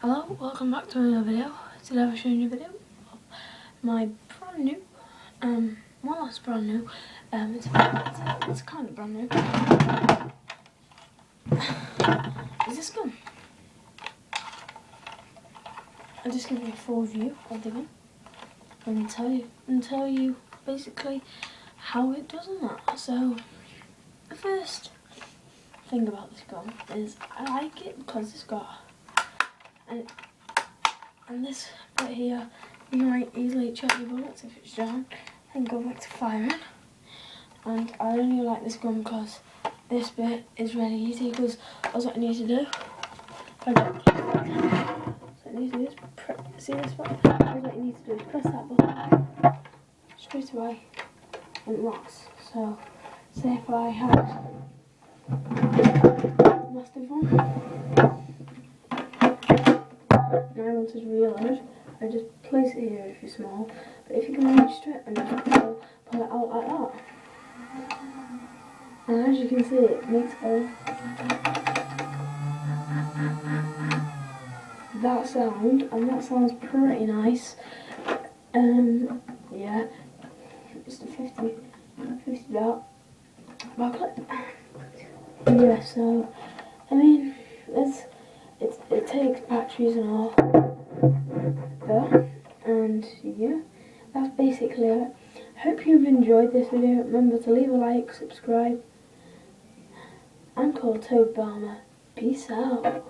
Hello, welcome back to another video. Today I'll show you a video of my brand new, well, that's brand new, it's kind of brand new. Is this gun? I'll just give you a full view of the gun and tell you basically how it does on that. So the first thing about this gun is I like it because it's got and this bit here, you might easily check your bullets if it's jammed and go back to firing. And I only like this gun because this bit is really easy, because that's what I need to do. So I need to do is see this button? All that you need to do is press that button straight away and it locks. So say if I had massive one and I wanted to reload, I just place it here if you're small, but if you can reach to it and just pull it out like that. And as you can see, it makes that sound, and that sounds pretty nice. Yeah, it's the 50 dot backlit. Yeah, so I mean, it takes batteries and all there, and yeah, that's basically it. Hope you've enjoyed this video. Remember to leave a like, subscribe, and call Toad Balmer. Peace out.